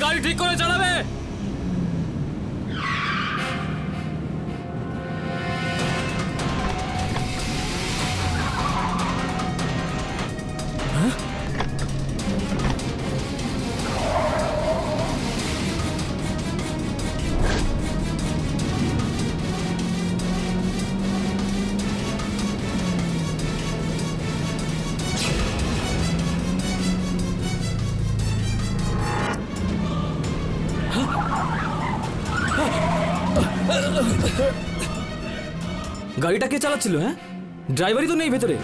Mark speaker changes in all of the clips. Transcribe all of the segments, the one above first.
Speaker 1: গাড়ি ঠিক করে চালাবে। গাড়িটা কে চালাচ্ছিল? হ্যাঁ, ড্রাইভারই তো নেই ভেতরে।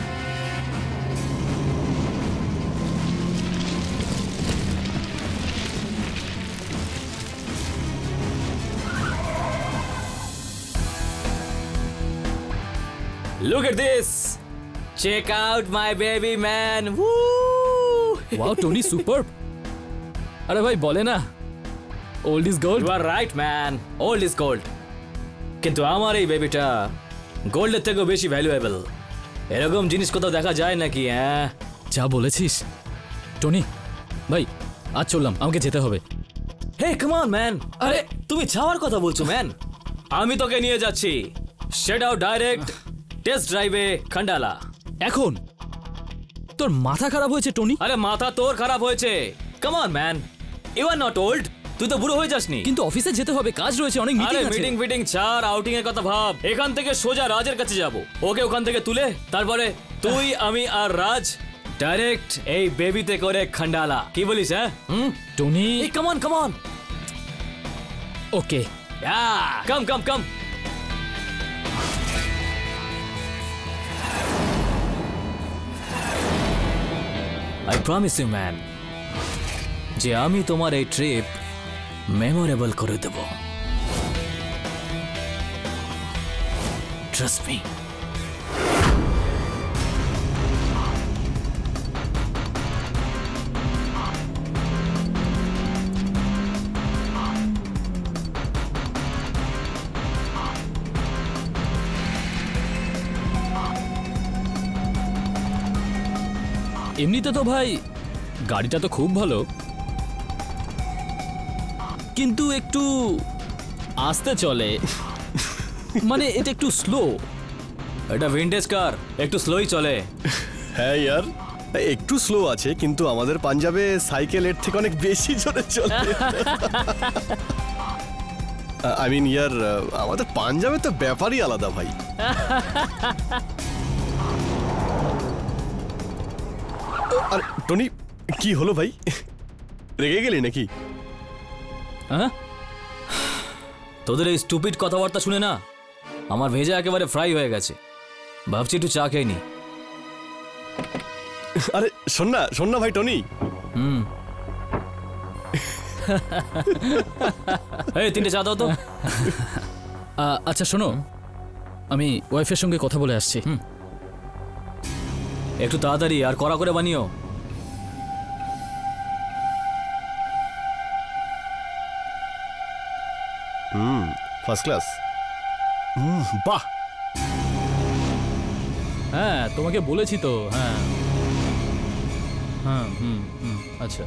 Speaker 1: Look at this. Check out my baby man. Woo!
Speaker 2: Wow, Tony, superb. अरे भाई बोले ना, old is gold.
Speaker 1: You are right, man. Old is gold. কিন্তু আমার এই বেবিটা গোল্ডের থেকেও বেশি ভ্যালুয়েবল। এরকম জিনিস কোথাও দেখা যায় নাকি? হ্যাঁ,
Speaker 2: যা বলেছিস টনি ভাই, আজ চললাম, আমাকে যেতে হবে।
Speaker 1: হে কাম অন ম্যান। আরে তুমি যাওয়ার কথা বলছো ম্যান? আমি তোকে নিয়ে যাচ্ছি সেটাও ডাইরেক্ট টেস্ট ড্রাইভে খান্ডালা।
Speaker 2: এখন তোর মাথা খারাপ হয়েছে টনি?
Speaker 1: আরে মাথা তোর খারাপ হয়েছে। Come on man, you are not old. তুই তো বুড়ো হয়ে যাসনি।
Speaker 2: কিন্তু অফিসে যেতে হবে, কাজ রয়েছে, অনেক মিটিং আছে।
Speaker 1: মিটিং ফিটিং ছাড়, আউটিং এর কথা ভাব। এখান থেকে সোজা রাজের কাছে যাব, ওকে ওখান থেকে তুলে তারপরে তুই আমি আর রাজ ডাইরেক্ট এই বেবিতে করে খান্ডালা। কি বলিস? হ্যাঁ
Speaker 2: Tony,
Speaker 1: come on come on.
Speaker 2: Okay,
Speaker 1: come come come. I promise you man, যে আমি তোমার এই ট্রিপ মেমোরেবল করে দেব। Trust me.
Speaker 2: এমনিতে তো ভাই গাড়িটা তো খুব ভালো, কিন্তু একটু আস্তে চলে, মানে এটা একটু স্লো।
Speaker 1: এটা ভিন্টেজ কার, একটু স্লোই চলে।
Speaker 3: হ্যাঁ ইয়ার, একটু স্লো আছে, কিন্তু আমাদের পাঞ্জাবে সাইকেল এর থেকে অনেক বেশি জোরে চলে। আই মিন ইয়ার, আমাদের পাঞ্জাবে তো ব্যাপারই আলাদা ভাই। আর টনি, কি হলো ভাই, রেগে গেলি নাকি?
Speaker 2: হ্যাঁ,
Speaker 1: তোদের এই স্টুপিড কথাবার্তা শুনে না আমার ভেজা একেবারে ফ্রাই হয়ে গেছে। ভাবছি একটু চা খেয়ে নি।
Speaker 3: আরে শোন না ভাই টনি।
Speaker 1: এই 3টে চা দাও তো।
Speaker 2: আচ্ছা শোনো, আমি ওয়াইফের সঙ্গে কথা বলে আসছি।
Speaker 1: একটু তাড়াতাড়ি আর কড়া করে বানিও।
Speaker 3: First class. বাহ,
Speaker 2: হ্যাঁ তোমাকে বলেছি তো। হ্যাঁ হ্যাঁ, আচ্ছা।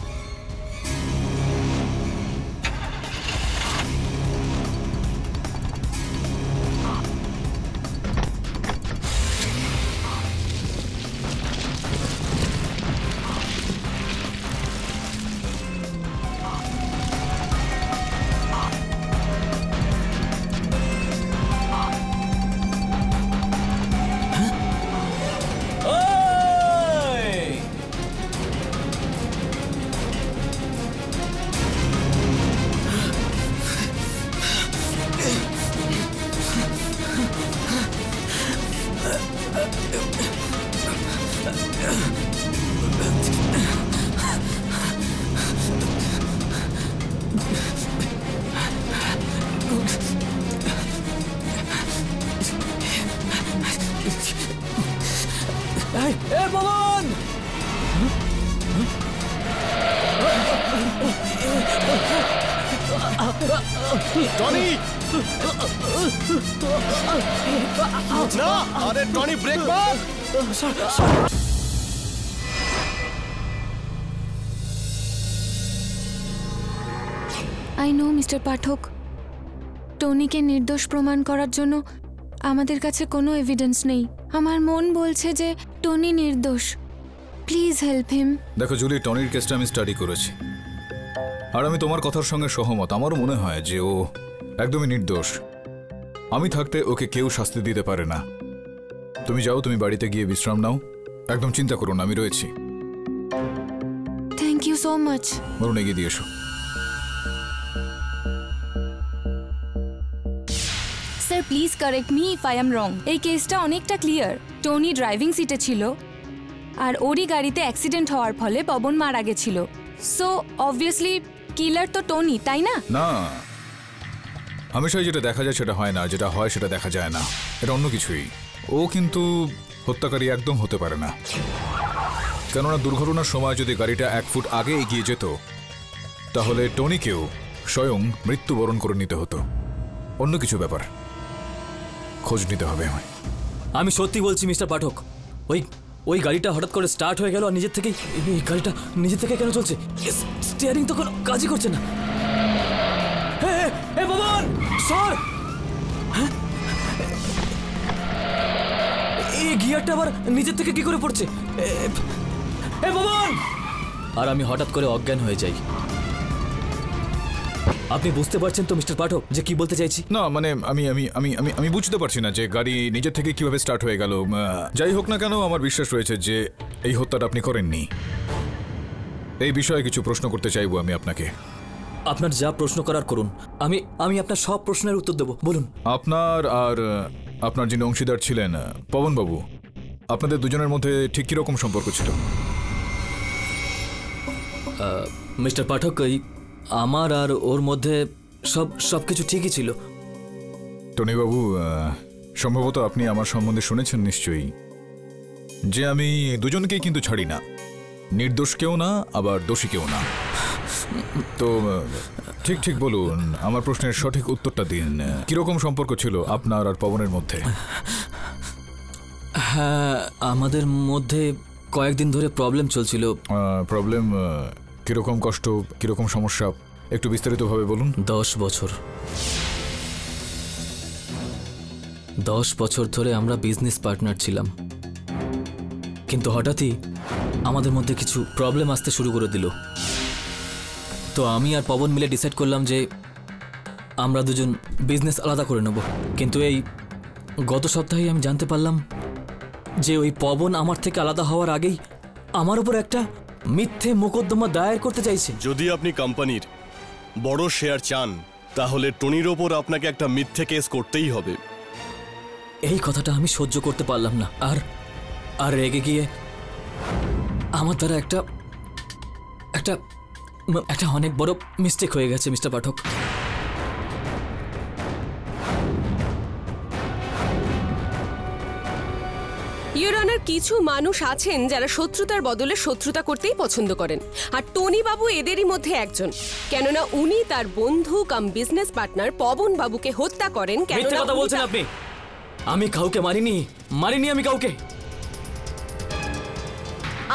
Speaker 3: টনি না, আরে টনি ব্রেক মার।
Speaker 4: আই নো মিস্টার পাঠক, টনিকে নির্দোষ প্রমাণ করার জন্য আমাদের কাছে কোনো এভিডেন্স নেই। আমার মন বলছে যে টনি নির্দোষ। Please help him.
Speaker 5: দেখো জুলি, টনির কেসটা আমি স্টাডি করেছি, আর আমি তোমার কথার সঙ্গে সহমত। আমারও মনে হয় যে ও একদমই নির্দোষ। আমি থাকতে ওকে কেউ শাস্তি দিতে পারে না। তুমি যাও, তুমি বাড়িতে গিয়ে বিশ্রাম নাও, একদম চিন্তা করো না, আমি রয়েছি।
Speaker 4: Thank you so much.
Speaker 5: Varun, এগিয়ে দিয়ে এসো।
Speaker 4: Sir please correct me if I am wrong. এই কেসটা অনেকটা ক্লিয়ার। টনি ড্রাইভিং সিটে ছিল, আর ওরই গাড়িতে অ্যাক্সিডেন্ট হওয়ার ফলে পবন মারা গেছিল। সো অবভিয়াসলি কিলার তো টনি, তাই না?
Speaker 5: না, হামেশাই যেটা দেখা যায় সেটা হয় না, যেটা হয় সেটা দেখা যায় না। এটা অন্য কিছুই। ও কিন্তু হত্যাকারী একদম হতে পারে না, কেননা দুর্ঘটনার সময় যদি গাড়িটা 1 ফুট আগে এগিয়ে যেত তাহলে টনিকেও স্বয়ং মৃত্যুবরণ করে নিতে হতো। অন্য কিছু ব্যাপার, খোঁজ নিতে হবে আমায়।
Speaker 1: আমি সত্যি বলছি মিস্টার পাঠক, ওই গাড়িটা হঠাৎ করে স্টার্ট হয়ে গেল আর নিজের থেকেই। এই গাড়িটা নিজের থেকে কেন চলছে? স্টিয়ারিং তো কোনো কাজই করছে না। ভগবান সর! এই গিয়ারটা আবার নিজের থেকে কি করে পড়ছে? ভগবান! আর আমি হঠাৎ করে অজ্ঞান হয়ে যাই। আপনি বুঝতে পারছেন তো মিস্টার পাঠক যে কি বলতে চাইছি?
Speaker 5: না মানে আমি আমি আমি আমি আমি বুঝতে পারছি না যে গাড়ি নিজের থেকে কিভাবে স্টার্ট হয়ে গেল। যাই হোক না কেন, আমার বিশ্বাস রয়েছে যে এই হত্যাটা আপনি করেননি। এই বিষয়ে কিছু প্রশ্ন করতে চাইবো আমি আপনাকে।
Speaker 1: আপনার যা প্রশ্ন করার করুন, আমি আপনার সব প্রশ্নের উত্তর দেবো, বলুন।
Speaker 5: আপনার আর আপনার যিনি অংশীদার ছিলেন পবনবাবু, আপনাদের দুজনের মধ্যে ঠিক কিরকম সম্পর্ক ছিল?
Speaker 1: মিস্টার পাঠক, আমার আর ওর মধ্যে সবকিছু ঠিকই ছিল।
Speaker 5: টনিবাবু, সম্ভবত আপনি আমার সম্বন্ধে শুনেছেন নিশ্চয়ই যে আমি দুজনকেই কিন্তু ছাড়ি না, নির্দোষ কেউ না আবার দোষী কেউ না। তো ঠিক ঠিক বলুন, আমার প্রশ্নের সঠিক উত্তরটা দিন। কিরকম সম্পর্ক ছিল আপনার আর পবনের মধ্যে?
Speaker 1: হ্যাঁ, আমাদের মধ্যে কয়েকদিন ধরে প্রবলেম চলছিল।
Speaker 5: প্রবলেম? কিরকম কষ্ট, কিরকম সমস্যা, একটু বিস্তারিতভাবে বলুন।
Speaker 1: 10 বছর 10 বছর ধরে আমরা বিজনেস পার্টনার ছিলাম, কিন্তু হঠাৎই আমাদের মধ্যে কিছু প্রবলেম আসতে শুরু করে দিল। তো আমি আর পবন মিলে ডিসাইড করলাম যে আমরা দুজন বিজনেস আলাদা করে নেব। কিন্তু এই গত সপ্তাহে আমি জানতে পারলাম যে ওই পবন আমার থেকে আলাদা হওয়ার আগেই আমার উপর একটা মিথ্যে মোকদ্দমা দায়ের করতে চাইছে।
Speaker 3: যদি আপনি কোম্পানির বড় শেয়ার চান তাহলে টনির ওপর আপনাকে একটা মিথ্যে কেস করতেই হবে।
Speaker 1: এই কথাটা আমি সহ্য করতে পারলাম না, আর রেগে গিয়ে আমার দ্বারা একটা অনেক বড় মিস্টেক হয়ে গেছে মিস্টার পাঠক।
Speaker 6: ইওর অনার, কিছু মানুষ আছেন যারা শত্রুতার বদলে শত্রুতা করতেই পছন্দ করেন, আর টনি বাবু এদেরই মধ্যে একজন। কেননা উনি তার বন্ধু কাম বিজনেস পার্টনার পবন বাবুকে হত্যা করেন।
Speaker 1: মিথ্যে কথা বলছেন আপনি। আমি কাউকে মারিনি আমি কাউকে।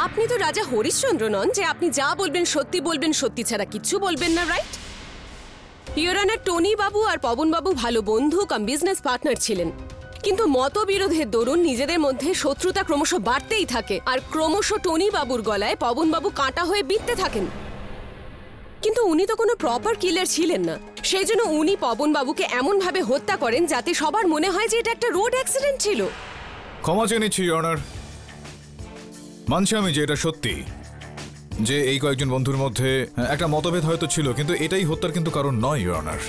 Speaker 6: আপনি তো রাজা হরিশ্চন্দ্র নন যে আপনি যা বলবেন সত্যি ছাড়া কিচ্ছু বলবেন না, রাইট? ইওর অনার, টনি বাবু আর পবন বাবু ভালো বন্ধু কাম বিজনেস পার্টনার ছিলেন, কিন্তু মতবিরোধের দরুন নিজেদের মধ্যে শত্রুতা ক্রমশ বাড়তেই থাকে, আর ক্রমশ টনি বাবুর গলায় পবন বাবু কাঁটা হয়ে বিঁধতে থাকেন। কিন্তু উনি তো কোনো প্রপার কিলার ছিলেন না, সেই জন্য উনি পবন বাবুকে এমন ভাবে হত্যা করেন যাতে সবার মনে হয় যে এটা একটা রোড অ্যাক্সিডেন্ট ছিল।
Speaker 5: ক্ষমা চেয়ে নিচ্ছি ইওর অনার, মানছি আমি যে এটা সত্যি যে এই কয়েকজন বন্ধুর মধ্যে একটা মতভেদ হয়তো ছিল, কিন্তু এটাই হত্যার কিন্তু কারণ নয় ইওর অনার।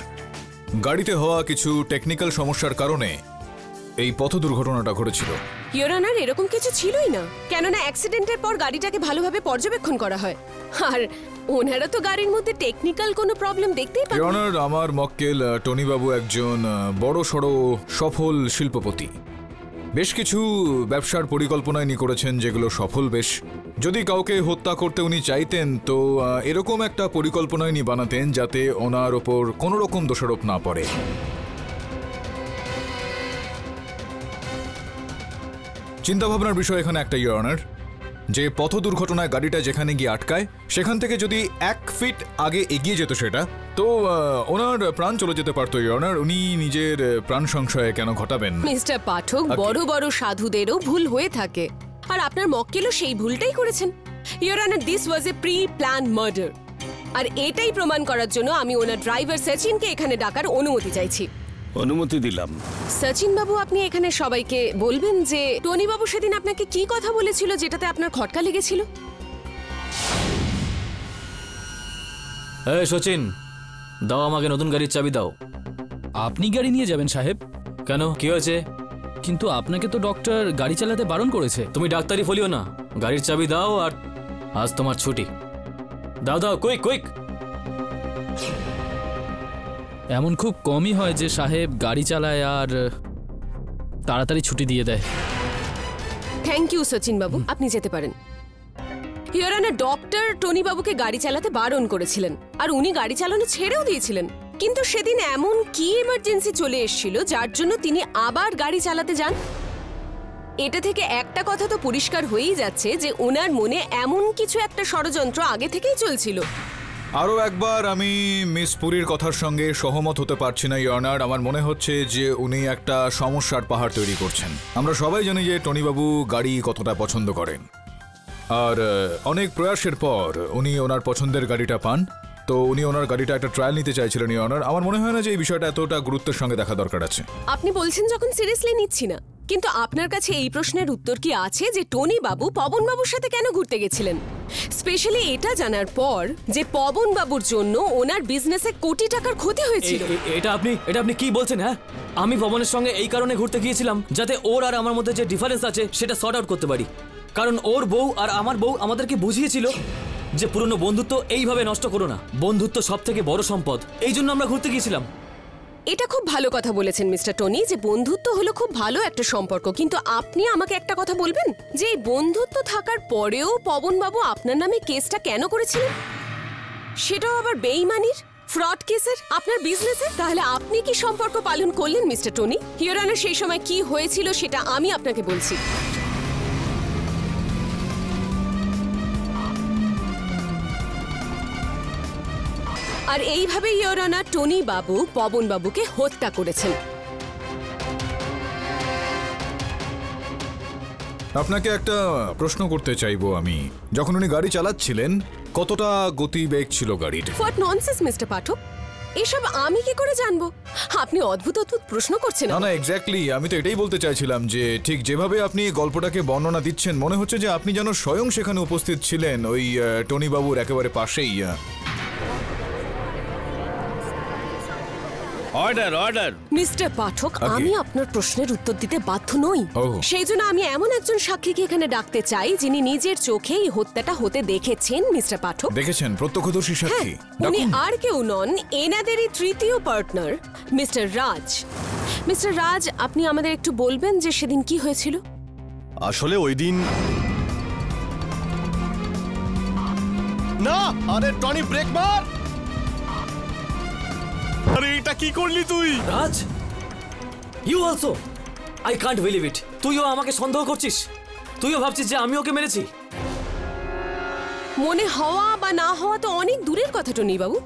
Speaker 5: গাড়িতে হওয়া কিছু টেকনিক্যাল সমস্যার কারণে এই পথ দুর্ঘটনাটা ঘটেছিল।
Speaker 6: ইওর অনার, এরকম কিছু ছিলই না, কেননা অ্যাক্সিডেন্টের পর গাড়িটাকে ভালোভাবে পর্যবেক্ষণ করা হয়, আর ওনারা তো গাড়ির মধ্যে টেকনিক্যাল কোনো প্রবলেম দেখতেই পান।
Speaker 5: ইওর অনার, আমার মক্কেল টনি বাবু একজন বড় সড় সফল শিল্পপতি। বেশ কিছু ব্যবসার পরিকল্পনায় নি করেছেন যেগুলো সফল বেশ। যদি কাউকে হত্যা করতে উনি চাইতেন তো এরকম একটা পরিকল্পনায় নি বানাতেন যাতে ওনার ওপর কোনো রকম দোষারোপ না পড়ে। চিন্তাভাবনার বিষয় এখানে একটা ইওর অনার, যে পথ দুর্ঘটনায় গাড়িটা যেখানে গিয়ে আটকায় সেখান থেকে যদি 1 ফিট আগে এগিয়ে যেত সেটা, তো ওনার প্রাণ চলে যেতে পারতো। ইওনার, উনি নিজের প্রাণ সংশয়ে কেন ঘটাবেন?
Speaker 6: মিস্টার পাঠক, বড় বড় সাধুদেরও ভুল হয়ে থাকে, আর আপনার মক্কেলও সেই ভুলটাই করেছেন। Your honour, this was a pre plan murder, আর এটাই প্রমাণ করার জন্য আমি ওনার ড্রাইভার সচিনকে এখানে ডাকার অনুমতি চাইছি।
Speaker 3: অনুমতি দিলাম।
Speaker 6: সচিন বাবু, আপনি এখানে সবাইকে বলবেন যে টনি বাবু সেদিন আপনাকে কি কথা বলেছিল যেটাতে আপনার খটকা লেগেছিল।
Speaker 1: এই সচিন, দাও আমাকে নতুন গাড়ির চাবি দাও।
Speaker 2: আপনি গাড়ি নিয়ে যাবেন সাহেব?
Speaker 1: কেন, কি হয়েছে?
Speaker 2: কিন্তু আপনাকে তো ডক্টর গাড়ি চালাতে বারণ করেছে।
Speaker 1: তুমি ডাক্তারি ফলিও না, গাড়ির চাবি দাও, আর আজ তোমার ছুটি। দাও দাও, কুইক কুইক।
Speaker 2: এমন খুব কমই হয় যে সাহেব গাড়ি চালায় আর তাড়াতাড়ি ছুটি দিয়ে দেয়।
Speaker 6: থ্যাংক ইউ সচিন বাবু, আপনি যেতে পারেন। ইওর অনার, ডক্টর টনি বাবুকে গাড়ি চালাতে বারণ করেছিলেন, আর উনি গাড়ি চালানো ছেড়েও দিয়েছিলেন। কিন্তু সেদিন এমন কি এমার্জেন্সি চলে এসেছিল যার জন্য তিনি আবার গাড়ি চালাতে যান? এটা থেকে একটা কথা তো পরিষ্কার হয়েই যাচ্ছে যে ওনার মনে এমন কিছু একটা ষড়যন্ত্র আগে থেকেই চলছিল।
Speaker 5: আরও একবার আমি মিস পুরীর কথার সঙ্গে সহমত হতে পারছি না ইয়নার। আমার মনে হচ্ছে যে উনি একটা সমস্যার পাহাড় তৈরি করছেন। আমরা সবাই জানি যে টনিবাবু গাড়ি কতটা পছন্দ করেন, আর অনেক প্রয়াসের পর উনি ওনার পছন্দের গাড়িটা পান। তো উনি ওনার গাড়িটা একটা ট্রায়াল নিতে চাইছিলেন ইয়নার। আমার মনে হয় না যে এই বিষয়টা এতটা গুরুত্বের সঙ্গে দেখা দরকার আছে।
Speaker 6: আপনি বলছেন যখন সিরিয়াসলি নিচ্ছি না, কিন্তু আপনার কাছে এই প্রশ্নের উত্তর কি আছে যে টনি বাবু পবন বাবুর সাথে কেন ঘুরতে গেছিলেন? স্পেশালি এটা জানার পর যে পবন বাবুর জন্য ওনার বিজনেসে কোটি টাকার ক্ষতি হয়েছিল।
Speaker 1: এটা আপনি কি বলছেন? হ্যাঁ, আমি পবনের সঙ্গে এই কারণে ঘুরতে গিয়েছিলাম যাতে ওর আর আমার মধ্যে যে ডিফারেন্স আছে সেটা সর্ট আউট করতে পারি। কারণ ওর বউ আর আমার বউ আমাদেরকে বুঝিয়েছিল যে পুরনো বন্ধুত্ব এইভাবে নষ্ট করো না, বন্ধুত্ব সব থেকে বড় সম্পদ। এই জন্য আমরা ঘুরতে গিয়েছিলাম।
Speaker 6: এটা খুব ভালো কথা বলেছেন মিস্টার টনি, যে বন্ধুত্ব হলো খুব ভালো একটা সম্পর্ক। কিন্তু আপনি আমাকে একটা কথা বলবেন যে এই বন্ধুত্ব থাকার পরেও পবন বাবু আপনার নামে কেসটা কেন করেছিলেন? সেটাও আবার বেইমানির, ফ্রড কেসের, আপনার বিজনেসে। তাহলে আপনি কি সম্পর্ক পালন করলেন মিস্টার টনি? ইওর অনার, সেই সময় কি হয়েছিল সেটা আমি আপনাকে বলছি। আর এইভাবে ইওর অনার টনি বাবু পবন বাবুকে হত্যা করেছেন।
Speaker 5: আপনাকে একটা প্রশ্ন করতে চাইবো আমি। যখন উনি গাড়ি চালাচ্ছিলেন কতটা গতিবেগ ছিল গাড়ির?
Speaker 6: হোয়াট ননসেন্স মিস্টার পাঠক, এসব আমি কি করে জানবো? আপনি অদ্ভুত অদ্ভুত প্রশ্ন করছেন।
Speaker 5: না না, এক্স্যাক্টলি, আমি তো এটাই বলতে চাইছিলাম যে ঠিক যেভাবে আপনি গল্পটাকে বর্ণনা দিচ্ছেন মনে হচ্ছে যে আপনি যেন স্বয়ং সেখানে উপস্থিত ছিলেন, ওই টনি বাবুর একেবারে পাশেই।
Speaker 3: Order order.
Speaker 6: মিস্টার পাঠক, আমি আপনার প্রশ্নের উত্তর দিতে বাধ্য নই। সেই জন্য আমি এমন একজন সাক্ষীকে এখানে ডাকতে চাই যিনি নিজের চোখে এই হত্যাটা হতে দেখেছেন। মিস্টার পাঠক
Speaker 5: দেখেছেন? প্রত্যক্ষদর্শী সাক্ষী?
Speaker 6: উনি আর কেউ নন, এনাদেরই তৃতীয় পার্টনার মিস্টার রাজ। মিস্টার রাজ, আপনি আমাদের একটু বলবেন যে সেদিন কি হয়েছিল?
Speaker 3: আসলে ওই দিন না, আরে টনি ব্রেক মার। আরে এটা কি করলি তুই?
Speaker 1: Raj, you also? I can't believe it. তুইও আমাকে সন্দেহ করছিস? তুইও ভাবছিস যে আমি ওকে মেরেছি?
Speaker 6: মনে হওয়া বা না হওয়া তো অনেক দূরের কথা টনি বাবু।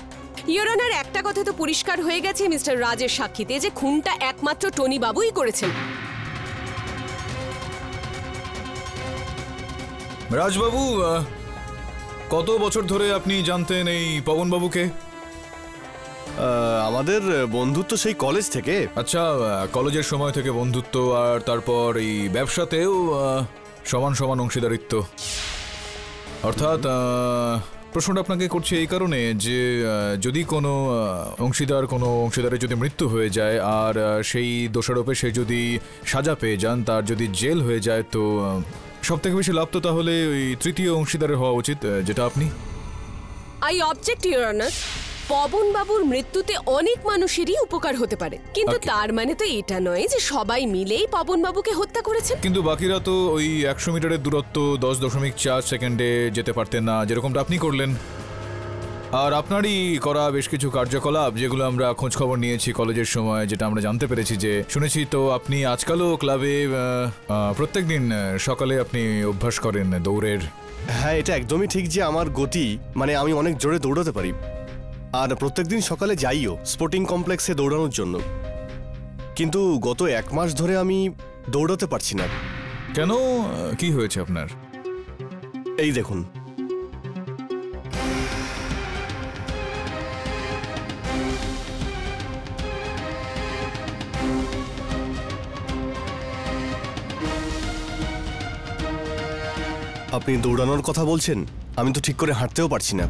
Speaker 6: ইওর অনার, একটা কথা তো পরিষ্কার হয়ে গেছে মিস্টার রাজের সাক্ষীতে যে খুনটা একমাত্র টনি বাবুই করেছেন।
Speaker 5: রাজবাবু, কত বছর ধরে আপনি জানতেন এই পবন বাবুকে?
Speaker 3: আমাদের বন্ধুত্ব সেই কলেজ থেকে।
Speaker 5: আচ্ছা, কলেজের সময় থেকে বন্ধুত্ব, আর তারপর এই ব্যবসাতেও সমান সমান অংশীদারিত্ব। অর্থাৎ প্রশ্নটা আপনাকে করছি এই কারণে যে যদি কোনো অংশীদারের যদি মৃত্যু হয়ে যায় আর সেই দোষারোপে সে যদি সাজা পেয়ে যান, তার যদি জেল হয়ে যায়, তো সব থেকে বেশি লাভ তো তাহলে ওই তৃতীয় অংশীদারের হওয়া উচিত, যেটা আপনি।
Speaker 6: I object your honour. Pawan বাবুর মৃত্যুতে অনেক মানুষেরই উপকার হতে পারে, কিন্তু তার মানে তো এটা নয় যে সবাই মিলেই পবন বাবুকে হত্যা করেছে।
Speaker 5: কিন্তু বাকিরা তো ওই 100 মিটারের দূরত্ব 10.4 সেকেন্ডে যেতে পারতেন না, যেরকমটা আপনি করলেন। আর আপনারই করা বেশ কিছু কার্যকলাপ যেগুলো আমরা খোঁজ খবর নিয়েছি কলেজের সময়, যেটা আমরা জানতে পেরেছি যে শুনেছি তো আপনি আজকালও ক্লাবে প্রত্যেকদিন সকালে আপনি অভ্যাস করেন দৌড়ের।
Speaker 3: হ্যাঁ, এটা একদমই ঠিক যে আমার গতি মানে আমি অনেক জোরে দৌড়াতে পারি, আর প্রত্যেকদিন সকালে যাইও স্পোর্টিং কমপ্লেক্সে দৌড়ানোর জন্য। কিন্তু গত 1 মাস ধরে আমি দৌড়াতে পারছি না।
Speaker 5: কেন, কি হয়েছে আপনার?
Speaker 3: এই দেখুন, আপনি দৌড়ানোর কথা বলছেন, আমি তো ঠিক করে হাঁটতেও পারছি না।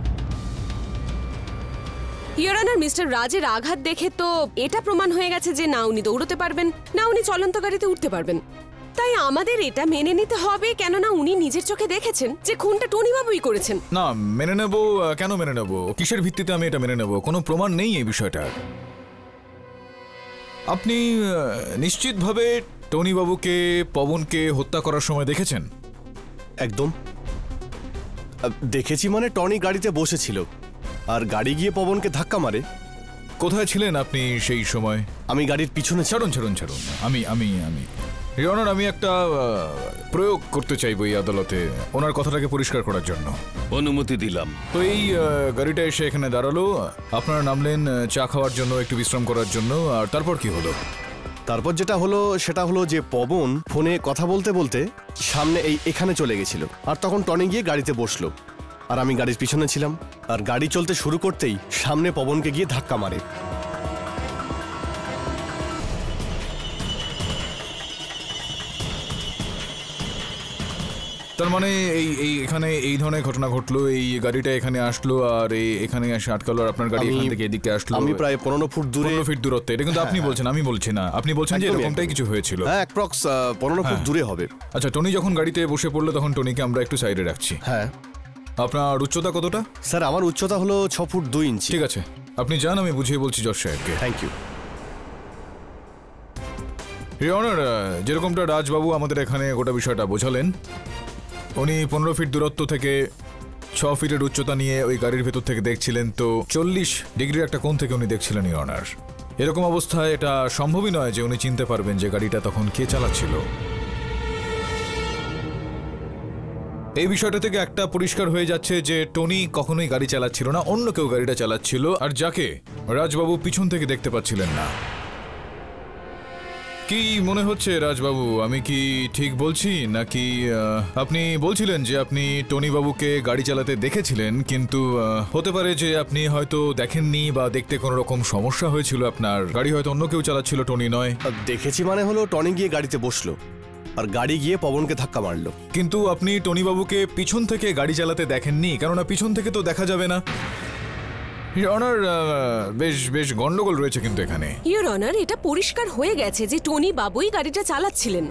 Speaker 6: ইওর অনার, মিস্টার রাজের আঘাত দেখে তো এটা প্রমাণ হয়ে গেছে যে না উনি দৌড়তে পারবেন, না উনি চলন্ত গাড়িতে উঠতে পারবেন। তাই আমাদের এটা মেনে নিতে হবে, কেননা উনি নিজের চোখে দেখেছেন যে খুনটা টনি বাবুই করেছেন।
Speaker 5: না, মেনে নেব কেন? মেনে নেব কিসের ভিত্তিতে আমি এটা মেনে নেব? কোনো প্রমাণ নেই এই বিষয়টার। আপনি নিশ্চিতভাবে টনি বাবুকে পবনকে হত্যা করার সময় দেখেছেন?
Speaker 3: একদম দেখেছি, মানে টনি গাড়িতে বসেছিল আর গাড়ি গিয়ে পবনকে ধাক্কা মারে।
Speaker 5: কোথায় ছিলেন আপনি সেই সময়?
Speaker 3: আমি গাড়ির পিছনে ছিলাম।
Speaker 5: ছাড়ুন ছাড়ুন ছাড়ুন, আমি ইওর অনার, আমি একটা প্রয়োগ করতে চাইবো এই আদালতে ওনার কথাটাকে পরিষ্কার করার জন্য।
Speaker 7: অনুমতি দিলাম।
Speaker 5: তো এই গাড়িটা এসে এখানে দাঁড়ালো, আপনারা নামলেন চা খাওয়ার জন্য, একটু বিশ্রাম করার জন্য, আর তারপর কি হলো?
Speaker 3: তারপর যেটা হলো সেটা হলো যে পবন ফোনে কথা বলতে বলতে সামনে এখানে চলে গেছিল, আর তখন টনি গিয়ে গাড়িতে বসলো আর আমি গাড়ির পিছনে ছিলাম, আর গাড়ি চলতে শুরু করতেই সামনে পবনকে গিয়ে ধাক্কা মারে।
Speaker 5: তার মানে এই এখানে এই ধরনের ঘটনা ঘটলো, এই গাড়িটা এখানে আসলো আর এখানে এসে আটকালো, আর আপনার গাড়ি এখান থেকে এদিকে আসলো।
Speaker 3: আমি প্রায় 15 ফুট দূরে।
Speaker 5: 15 ফিট দূরত্বে। এটা কিন্তু আপনি বলছেন, আমি বলছি না। আপনি বলছেন যে এরকমটাই কিছু হয়েছিল।
Speaker 3: হ্যাঁ, অ্যাপ্রক্স 15 ফুট দূরে হবে।
Speaker 5: আচ্ছা, টনি যখন গাড়িতে বসে পড়লো তখন টনিকে আমরা একটু সাইডে রাখছি।
Speaker 3: হ্যাঁ।
Speaker 5: আপনার উচ্চতা কতটা?
Speaker 3: স্যার, আমার উচ্চতা হলো 6 ফুট 2 ইঞ্চি।
Speaker 5: ঠিক আছে, আপনি যান, আমি বুঝিয়ে বলছি জজ সাহেবকে।
Speaker 3: Thank you.
Speaker 5: ইওর অনার, যেরকমটা রাজবাবু আমাদের এখানে গোটা বিষয়টা বোঝালেন, উনি 15 ফিট দূরত্ব থেকে 6 ফিটের উচ্চতা নিয়ে ওই গাড়ির ভেতর থেকে দেখছিলেন, তো 40 ডিগ্রির একটা কোণ থেকে উনি দেখছিলেন। ইওর অনার, এরকম অবস্থায় এটা সম্ভবই নয় যে উনি চিনতে পারবেন যে গাড়িটা তখন কে চালাচ্ছিল। এই বিষয়টা থেকে একটা পরিষ্কার হয়ে যাচ্ছে যে টনি কখনোই গাড়ি চালাচ্ছিল না, অন্য কেউ গাড়িটা চালাচ্ছিল, আর যাকে রাজবাবু পিছন থেকে দেখতে পাচ্ছিলেন না। কি মনে হচ্ছে রাজবাবু, আমি কি ঠিক বলছি নাকি আপনি বলছিলেন যে আপনি টনি বাবুকে গাড়ি চালাতে দেখেছিলেন, কিন্তু হতে পারে যে আপনি হয়তো দেখেননি বা দেখতে কোনো রকম সমস্যা হয়েছিল আপনার, গাড়ি হয়তো অন্য কেউ চালাচ্ছিল, টনি নয়।
Speaker 3: দেখেছি মানে হলো টনি গিয়ে গাড়িতে বসলো আর গাড়ি গিয়ে পবনকে ধাক্কা মারলো।
Speaker 5: কিন্তু আপনি টনি বাবুকে পিছন থেকে গাড়ি চালাতে দেখেননি, কেননা পিছন থেকে তো দেখা যাবে না। ইওর অনার, বেশ গন্ডগোল রয়েছে কিন্তু এখানে।
Speaker 6: ইওর অনার, এটা পরিষ্কার হয়ে গেছে যে টনি বাবুই গাড়িটা চালাচ্ছিলেন,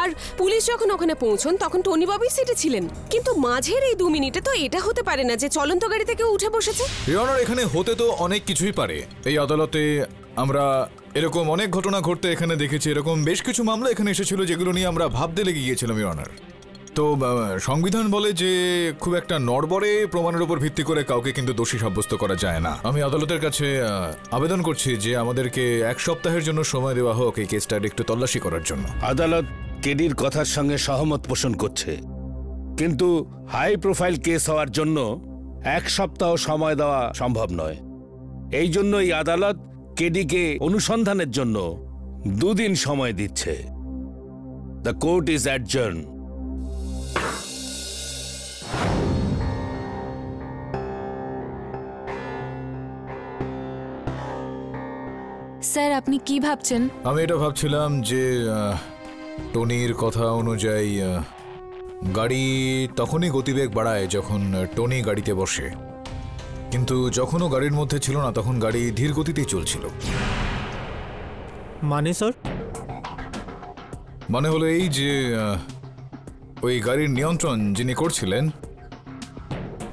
Speaker 6: আর পুলিশ যখন ওখানে পৌঁছন তখন টনি বাবুই সিটে ছিলেন। কিন্তু মাঝের এই 2 মিনিটে তো এটা হতে পারে না যে চলন্ত গাড়ি থেকে উঠে বসেছে।
Speaker 5: ইওর অনার, এখানে হতে তো অনেক কিছুই পারে। এই আদালতে আমরা এরকম অনেক ঘটনা ঘটতে এখানে দেখেছি, এরকম বেশ কিছু মামলা এখানে এসেছিল যেগুলো নিয়ে আমরা ভাবতে লেগে গিয়েছিলাম। ইওর অনার, তো সংবিধান বলে যে খুব একটা নড়বড়ে প্রমাণের উপর ভিত্তি করে কাউকে কিন্তু দোষী সাব্যস্ত করা যায় না। আমি আদালতের কাছে আবেদন করছি যে আমাদেরকে 1 সপ্তাহের জন্য সময় দেওয়া হোক এই কেসটার একটু তল্লাশি করার জন্য।
Speaker 7: আদালত কেডির কথার সঙ্গে সহমত পোষণ করছে, কিন্তু হাই প্রোফাইল কেস হওয়ার জন্য 1 সপ্তাহ সময় দেওয়া সম্ভব নয়। এই জন্য এই আদালত কেডিকে অনুসন্ধানের জন্য 2 দিন সময় দিচ্ছে। The court is adjourn.
Speaker 4: Sir, আপনি কি ভাবছেন?
Speaker 5: আমি এটা ভাবছিলাম যে টনির কথা অনুযায়ী গাড়ি তখনই গতিবেগ বাড়ায় যখন টনি গাড়িতে বসে, কিন্তু যখনও গাড়ির মধ্যে ছিল না তখন গাড়ি ধীর গতিতেই চলছিল।
Speaker 8: মানে স্যার?
Speaker 5: মানে হলো এই যে ওই গাড়ির নিয়ন্ত্রণ যিনি করছিলেন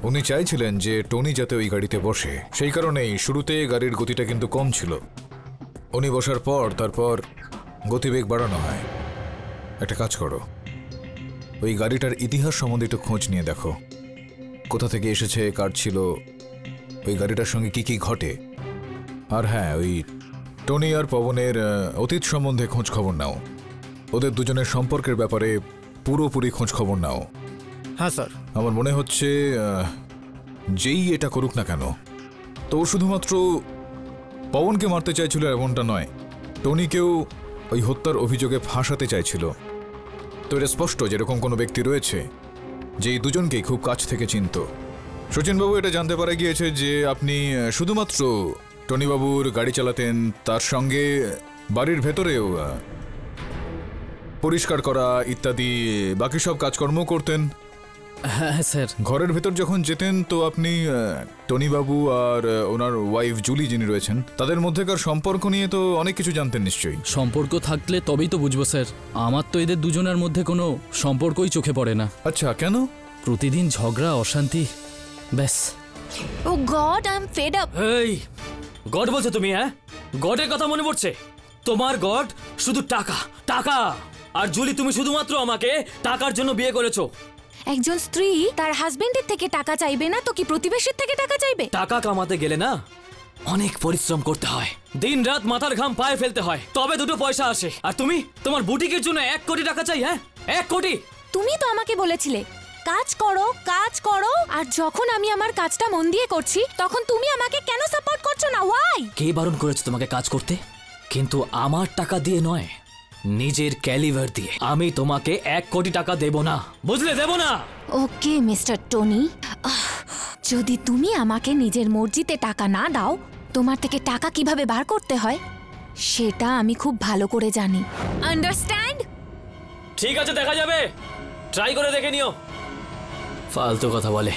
Speaker 5: উনি চাইছিলেন যে টনি যাতে ওই গাড়িতে বসে, সেই কারণেই শুরুতে গাড়ির গতিটা কিন্তু কম ছিল। উনি বসার পর তারপর গতিবেগ বাড়ানো হয়। একটা কাজ করো, ওই গাড়িটার ইতিহাস সম্বন্ধে একটু খোঁজ নিয়ে দেখো, কোথা থেকে এসেছে, কার ছিল, ওই গাড়িটার সঙ্গে কি কি ঘটে। আর হ্যাঁ, ওই টনি আর পবনের অতীত সম্বন্ধে খোঁজ খবর নাও। ওদের দুজনের সম্পর্কের ব্যাপারে পুরোপুরি খোঁজ খবর নাও।
Speaker 8: হ্যাঁ স্যার।
Speaker 5: আমার মনে হচ্ছে যেই এটা করুক না কেন, তো ও শুধুমাত্র পবনকে মারতে চাইছিল এমনটা নয়, টনিকেও ওই হত্যার অভিযোগে ফাঁসাতে চাইছিল। তো এটা স্পষ্ট যেরকম কোনো ব্যক্তি রয়েছে যে এই দুজনকেই খুব কাছ থেকে চিনত। সচিনবাবু এটা জানতে পারা গিয়েছে যে আপনি শুধুমাত্র টনিবাবুর গাড়ি চালাতেন, তার সঙ্গে বাড়ির ভেতরেও পরিষ্কার করা ইত্যাদি বাকি সব কাজকর্ম করতেন।
Speaker 2: হ্যাঁ স্যার।
Speaker 5: ঘরের ভেতর যখন যেতেন তো আপনি টনিবাবু আর ওনার ওয়াইফ জুলি যিনি রয়েছেন তাদের মধ্যেকার সম্পর্ক নিয়ে তো অনেক কিছু জানতেন নিশ্চয়ই।
Speaker 2: সম্পর্ক থাকলে তবেই তো বুঝবো স্যার। আমার তো এদের দুজনের মধ্যে কোনো সম্পর্কই চোখে পড়ে না।
Speaker 5: আচ্ছা, কেন?
Speaker 2: প্রতিদিন ঝগড়া, অশান্তি, ব্যাস।
Speaker 4: Oh god, I am fed up.
Speaker 1: এই গড বলছো তুমি? হ্যাঁ, গডের কথা মনে পড়ছে তোমার? গড শুধু টাকা টাকা। আর জুলি, তুমি শুধুমাত্র আমাকে টাকার জন্য বিয়ে করেছো।
Speaker 4: একজন স্ত্রী তার হাজবেন্ডের থেকে টাকা চাইবে না তো কি প্রতিবেশীর থেকে টাকা চাইবে?
Speaker 1: টাকা কামাতে গেলে না অনেক পরিশ্রম করতে হয়, দিন রাত মাথার ঘাম পায়ে ফেলতে হয়, তবে দুটো পয়সা আসে। আর তুমি তোমার বুটিকের জন্য 1 কোটি টাকা চাই? হ্যাঁ, 1 কোটি?
Speaker 4: তুমি তো আমাকে বলেছিলে কাজ করো কাজ করো, আর যখন আমি আমার কাজটা মন দিয়ে করছি তখন তুমি আমাকে কেন সাপোর্ট করছো না? ওয়াই?
Speaker 1: কে বারণ করেছে তোমাকে কাজ করতে? কিন্তু আমার টাকা দিয়ে নয়, নিজের ক্যালিভার দিয়ে। আমি তোমাকে 1 কোটি টাকা দেব না, বুঝলে? দেব না।
Speaker 4: ওকে মিস্টার টনি, যদি তুমি আমাকে নিজের মর্জিতে টাকা না দাও, তোমার থেকে টাকা কিভাবে বার করতে হয় সেটা আমি খুব ভালো করে জানি। আন্ডারস্ট্যান্ড?
Speaker 1: ঠিক আছে, দেখা যাবে, ট্রাই করে দেখে নিও। ফালতু কথা বলে।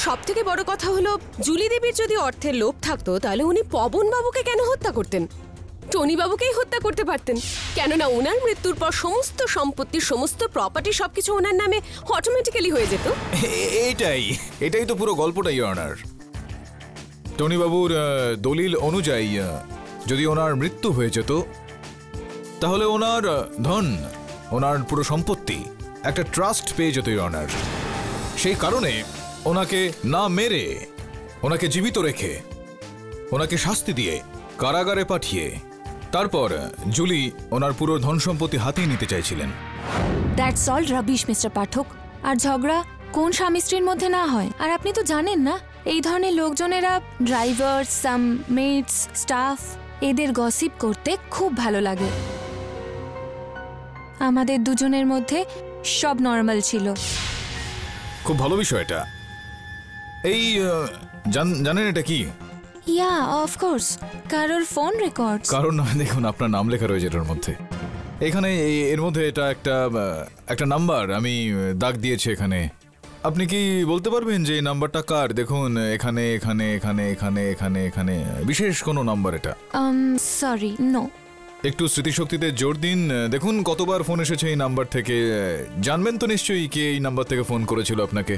Speaker 6: সব থেকে বড় কথা হলো, জুলি দেবীর যদি অর্থের লোভ থাকতো তাহলে উনি পবন বাবুকে কেন হত্যা করতেন? টনি বাবুকেই হত্যা করতে পারতেন, কেননা ওনার মৃত্যুর পর সমস্ত সম্পত্তি, সমস্ত প্রপার্টি সবকিছু ওনার নামে অটোমেটিক্যালি হয়ে যেত।
Speaker 5: এটাই তো পুরো গল্পটাই অনার। টনিবাবুর দলিল অনুযায়ী যদি ওনার মৃত্যু হয়ে যেত তাহলে ওনার ধন, ওনার পুরো সম্পত্তি একটা ট্রাস্ট পেয়ে যেত অনার। সেই কারণে ওনাকে না মেরে, ওনাকে জীবিত রেখে, ওনাকে শাস্তি দিয়ে কারাগারে পাঠিয়ে তারপর জুলি ওনার পুরো ধন সম্পত্তি হাতিয়ে নিতে চাইছিলেন।
Speaker 4: দ্যাটস অল রাবিশ মিস্টার পাঠক। আর ঝগড়া কোন স্বামী স্ত্রীর মধ্যে না হয়? আর আপনি তো জানেন না, এই ধরনের লোকজনেরা ড্রাইভার, সাম মেটস, স্টাফ, এদের গসিপ করতে খুব ভালো লাগে। আমাদের দুজনের মধ্যে সব নর্মাল ছিল।
Speaker 5: খুব ভালো বিষয় এটা। এই জানেন এটা কি?
Speaker 4: ইয়া, অফকোর্স, কারোর ফোন রেকর্ডস।
Speaker 5: কারণ দেখুন, আপনার নাম লেখা রয়েছে এটার মধ্যে। এখানে এর মধ্যে এটা একটা নাম্বার আমি দাগ দিয়েছি এখানে। আপনি কি বলতে পারবেন যে এই নাম্বারটা কার? দেখুন এখানে এখানে এখানে এখানে এখানে এখানে বিশেষ কোনো নাম্বার এটা?
Speaker 4: Sorry, no.
Speaker 5: একটু স্মৃতিশক্তিতে জোর দিন। দেখুন কতবার ফোন এসেছে এই নাম্বার থেকে। জানবেন তো নিশ্চয়ই কে এই নাম্বার থেকে ফোন করেছিল আপনাকে।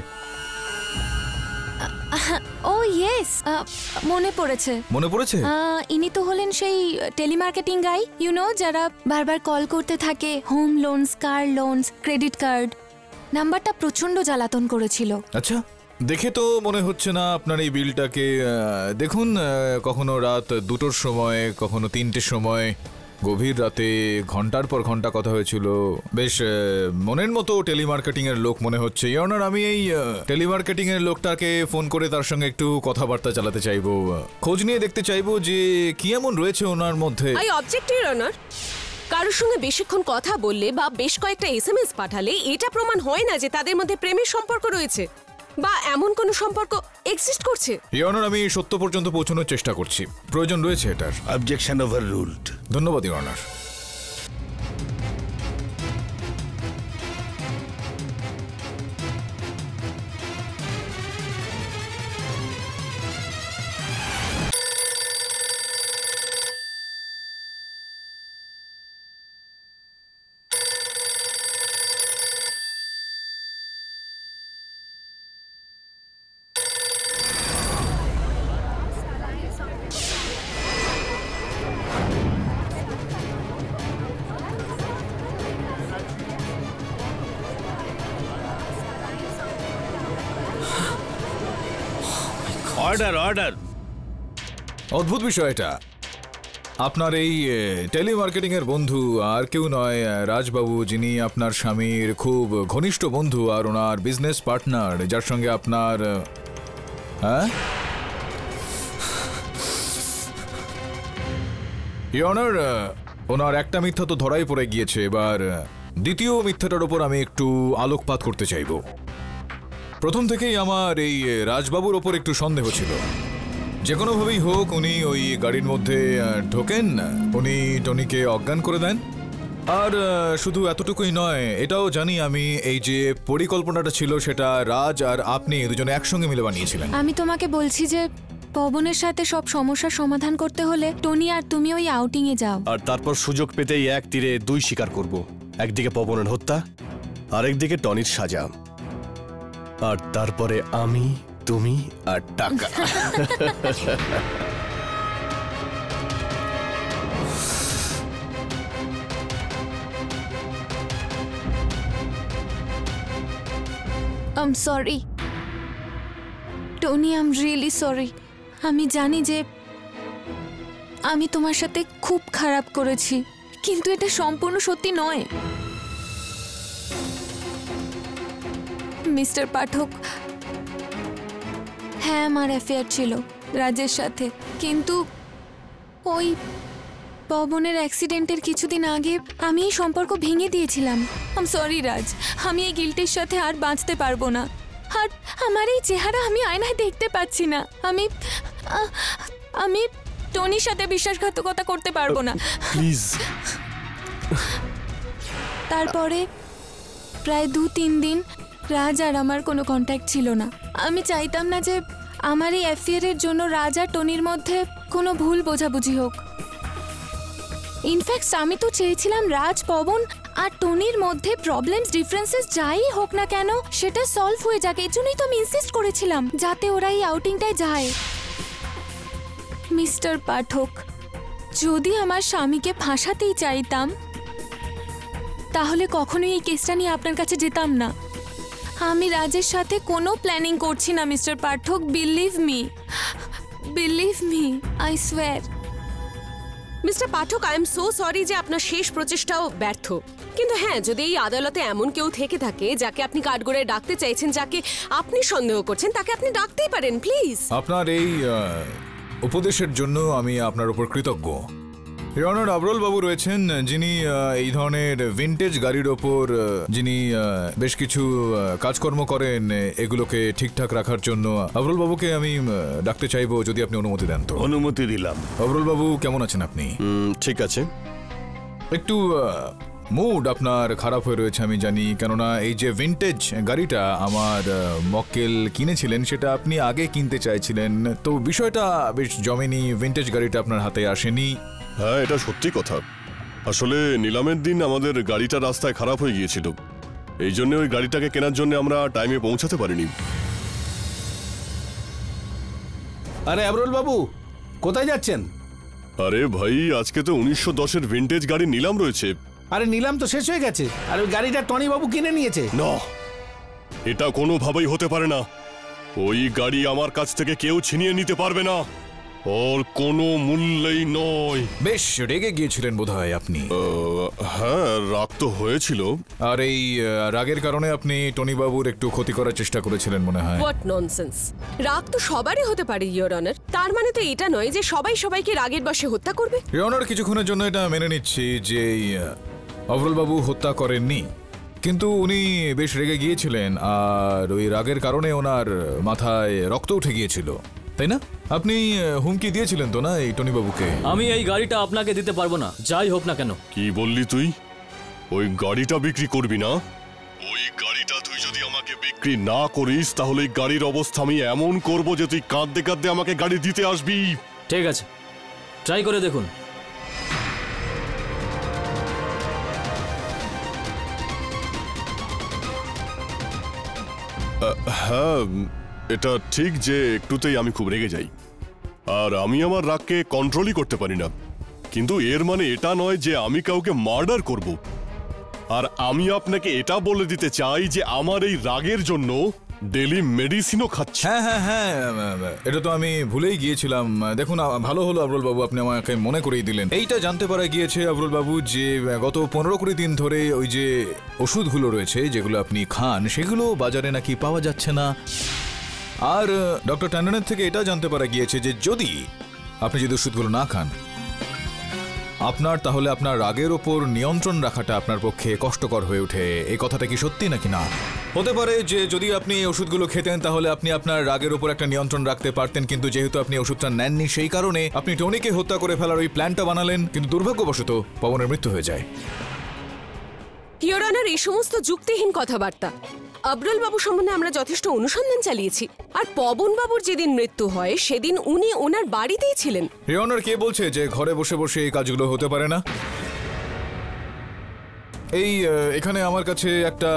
Speaker 4: ও ইয়েস, মনে পড়েছে।
Speaker 5: মনে পড়েছে?
Speaker 4: ইনি তো হলেন সেই টেলিমার্কেটিং গাই, ইউ নো, যারা বারবার কল করতে থাকে, হোম লোনস, কার লোনস, ক্রেডিট কার্ড। নাম্বারটা প্রচন্ড জ্বালাতন করেছিল।
Speaker 5: আচ্ছা, দেখে তো মনে হচ্ছে না আপনার এই বিলটাকে। দেখুন কখনো রাত 2টোর সময়, কখনো 3টের সময়, গভীর রাতে ঘন্টার পর ঘন্টা কথা হয়েছিল। বেশ মনের মতো টেলিমার্কেটিং এর লোক মনে হচ্ছে। ইয়নার, আমি এই টেলিমার্কেটিং এর লোকটাকে ফোন করে তার সঙ্গে একটু কথাবার্তা চালাতে চাইবো, খোঁজ নিয়ে দেখতে চাইবো যে কি এমন রয়েছে ওনার মধ্যে।
Speaker 6: I object your honour. কারোর সঙ্গে বেশিক্ষণ কথা বললে বা বেশ কয়েকটা SMS পাঠালে এটা প্রমাণ হয় না যে তাদের মধ্যে প্রেমের সম্পর্ক রয়েছে বা এমন কোনো সম্পর্ক এক্সিস্ট করছে।
Speaker 5: ইয়নার, আমি সত্য পর্যন্ত পৌঁছানোর চেষ্টা করছি। প্রয়োজন রয়েছে এটার।
Speaker 7: Objection overruled.
Speaker 5: ধন্যবাদ ইয়নার।
Speaker 7: Order order.
Speaker 5: অদ্ভুত বিষয় এটা। আপনার এই টেলিমার্কেটিং এর বন্ধু আর কেউ নয়, রাজবাবু, যিনি আপনার স্বামীর খুব ঘনিষ্ঠ বন্ধু আর ওনার বিজনেস পার্টনার, যার সঙ্গে আপনার হ্যাঁ ইয়নার, ওনার একটা মিথ্যা তো ধরাই পড়ে গিয়েছে। এবার দ্বিতীয় মিথ্যাটার ওপর আমি একটু আলোকপাত করতে চাইব। প্রথম থেকেই আমার এই রাজবাবুর ওপর একটু সন্দেহ ছিল। যে কোনোভাবেই হোক উনি ওই গাড়ির মধ্যে ঢোকেন, উনি টনিকে অজ্ঞান করে দেন। আর শুধু এতটুকুই নয়, এটাও জানি আমি এই যে পরিকল্পনাটা ছিল সেটা রাজ আর আপনি দুজনে একসঙ্গে মিলে বানিয়েছিলেন।
Speaker 4: আমি তোমাকে বলছি যে পবনের সাথে সব সমস্যার সমাধান করতে হলে টনি আর তুমি ওই আউটিং এ যাও।
Speaker 3: আর তারপর সুযোগ পেতেই এক তীরে দুই শিকার করব। একদিকে পবনের হত্যা, আরেকদিকে টনির সাজা, আর তারপরে আমি, তুমি আর টাকা।
Speaker 4: I am sorry Tony, I am really sorry. আমি জানি যে আমি তোমার সাথে খুব খারাপ করেছি, কিন্তু এটা সম্পূর্ণ সত্যি নয়। মিস্টার পাঠক, হ্যাঁ আমার অ্যাফেয়ার ছিল রাজের সাথে, কিন্তু ওই পবনের অ্যাক্সিডেন্টের কিছুদিন আগে আমি এই সম্পর্ক ভেঙে দিয়েছিলাম। আম সরি রাজ, আমি এই গিল্টের সাথে আর বাঁচতে পারবো না। আর আমার এই চেহারা আমি আয়নায় দেখতে পাচ্ছি না। আমি টনির সাথে বিশ্বাসঘাতকতা করতে পারবো না,
Speaker 3: প্লিজ।
Speaker 4: তারপরে প্রায় 2-3 দিন রাজ আর আমার কোনো কন্ট্যাক্ট ছিল না। আমি চাইতাম না যে আমার এই অ্যাফেয়ারের জন্য রাজ আর টনির মধ্যে কোনো ভুল বোঝাবুঝি হোক। ইনফ্যাক্ট আমি তো চেয়েছিলাম রাজ, পবন আর টনির মধ্যে প্রবলেমস, ডিফারেন্সেস যাই হোক না কেন সেটা সলভ হয়ে যাক। এর জন্যই তো আমি ইনসিস্ট করেছিলাম যাতে ওরা এই আউটিংটায় যায়। মিস্টার পাঠক, যদি আমার স্বামীকে ফাঁসাতেই চাইতাম তাহলে কখনোই এই কেসটা নিয়ে আপনার কাছে যেতাম না। আমি রাজের সাথে কোনো প্ল্যানিং করছি না mister Pathak. Believe me, I swear.
Speaker 6: Mister Pathak, I am so sorry যে আপনার শেষ প্রচেষ্টাও ব্যর্থ। কিন্তু হ্যাঁ, যদি এই আদালতে এমন কেউ থেকে থাকে যাকে আপনি কাঠগড়ায় ডাকতে চাইছেন, যাকে আপনি সন্দেহ করছেন, তাকে আপনি ডাকতেই পারেন প্লিজ।
Speaker 5: আপনার এই উপদেশের জন্য আমি আপনার উপর কৃতজ্ঞ। ইয়নার, আবরোল বাবু রয়েছেন, যিনি এই ধরনের ভিন্টেজ গাড়ির ওপর যিনি বেশ কিছু কাজকর্ম করেন এগুলোকে ঠিকঠাক রাখার জন্য। আবরোল বাবুকে আমি ডাকতে চাইবো, যদি আপনি অনুমতি দেন তো।
Speaker 7: অনুমতি দিলাম।
Speaker 5: আবরোল বাবু, কেমন আছেন আপনি?
Speaker 3: ঠিক আছে।
Speaker 5: একটু মুড আপনার খারাপ হয়ে রয়েছে আমি জানি, কেননা এই যে ভিন্টেজ গাড়িটা আমার মক্কেল কিনেছিলেন সেটা আপনি আগে কিনতে চাইছিলেন, তো বিষয়টা বেশ জমেনি। ভিন্টেজ গাড়িটা আপনার হাতে আসেনি।
Speaker 3: হ্যাঁ, এটা সত্যি কথা। আসলে নিলামের দিন আমাদের গাড়িটা রাস্তায় খারাপ হয়ে গিয়েছিল, এই জন্য ওই গাড়িটাকে কেনার জন্য আমরা টাইমে পৌঁছাতে পারিনি।
Speaker 8: আরে আবরুল বাবু, কোথায় যাচ্ছেন?
Speaker 3: আরে ভাই, আজকে তো 1910-এর ভিন্টেজ গাড়ি নিলাম রয়েছে।
Speaker 8: আরে নিলাম তো শেষ হয়ে গেছে, আর ওই গাড়িটা টনি বাবু কিনে নিয়েছে।
Speaker 3: না, এটা কোনোভাবেই হতে পারে না। ওই গাড়ি আমার কাছ থেকে কেউ ছিনিয়ে নিতে পারবে না, ওর কোনো মূল্যই নয়।
Speaker 5: বেশ রেগে গিয়েছিলেন বোধহয় আপনি।
Speaker 3: হ্যাঁ, রাগ তো হয়েছিল।
Speaker 5: আর এই রাগের কারণে আপনি টনি বাবুর একটু ক্ষতি করার চেষ্টা করেছিলেন মনে হয়।
Speaker 6: What nonsense! রাগ তো সবারই হতে পারে ইওর অনার। তার মানে তো এটা নয় যে সবাই সবাইকে রাগের বশে হত্যা করবে।
Speaker 5: ইয়নার, কিছুক্ষণের জন্য এটা মেনে নিচ্ছি যে আবরোল বাবু হত্যা করেননি, কিন্তু উনি বেশ রেগে গিয়েছিলেন আর ওই রাগের কারণে ওনার মাথায় রক্ত উঠে গিয়েছিল, তাই না? আপনি হুমকি দিয়েছিলেন তো না এই টনি বাবুকে?
Speaker 1: আমি এই গাড়িটা আপনাকে দিতে পারবো না, যাই হোক না কেন।
Speaker 3: কি বললি তুই? ওই গাড়িটা বিক্রি করবি না? ওই গাড়িটা তুই যদি আমাকে বিক্রি না করিস তাহলে এই গাড়ির অবস্থা আমি এমন করব যে তুই কাঁদতে কাঁদতে আমাকে গাড়ি দিতে আসবি।
Speaker 1: ঠিক আছে, ট্রাই করে দেখুন।
Speaker 3: হ্যাঁ, এটা ঠিক যে একটুতেই আমি খুব রেগে যাই, আর আমি আমার রাগকে কন্ট্রোলই করতে পারি না। কিন্তু এর মানে এটা নয় যে আমি কাউকে মার্ডার করব। আর আমি আপনাকে এটা বলে দিতে চাই যে আমার এই রাগের জন্য ডেলি মেডিসিনও খাচ্ছে।
Speaker 5: হ্যাঁ হ্যাঁ হ্যাঁ, এটা তো আমি ভুলেই গিয়েছিলাম। দেখুন, ভালো হলো আবরুল বাবু আপনি আমাকে মনে করিয়ে দিলেন। এইটা জানতে পারা গিয়েছে আবরুল বাবু যে গত 15-20 দিন ধরে ওই যে ওষুধগুলো রয়েছে যেগুলো আপনি খান সেগুলো বাজারে নাকি পাওয়া যাচ্ছে না। আর ডক্টর ট্যান্ডনের থেকে এটা জানতে পারা গিয়েছে যে আপনি যদি ওষুধগুলো না খান তাহলে আপনার রাগের ওপর নিয়ন্ত্রণ রাখাটা আপনার পক্ষে কষ্টকর হয়ে ওঠে। এই কথাটা কি সত্যি নাকি না? হতে পারে যে যদি আপনি এই ওষুধগুলো খেতেন তাহলে আপনি আপনার রাগের ওপর একটা নিয়ন্ত্রণ রাখতে পারতেন, কিন্তু যেহেতু আপনি ওষুধটা নেননি সেই কারণে আপনি টনিকে হত্যা করে ফেলার ওই প্ল্যানটা বানালেন, কিন্তু দুর্ভাগ্যবশত পবনের মৃত্যু হয়ে যায়।
Speaker 6: ইওর অনার, এই সমস্ত যুক্তিহীন কথাবার্তা। আবরুল বাবু সম্বন্ধে আমরা যথেষ্ট অনুসন্ধান চালিয়েছি, আর পবন বাবুর যেদিন মৃত্যু হয় সেদিন উনি ওনার বাড়িতেই ছিলেন।
Speaker 5: ইওর অনার, কে বলছে যে ঘরে বসে বসে এই কাজগুলো হতে পারে না? এখানে আমার কাছে একটা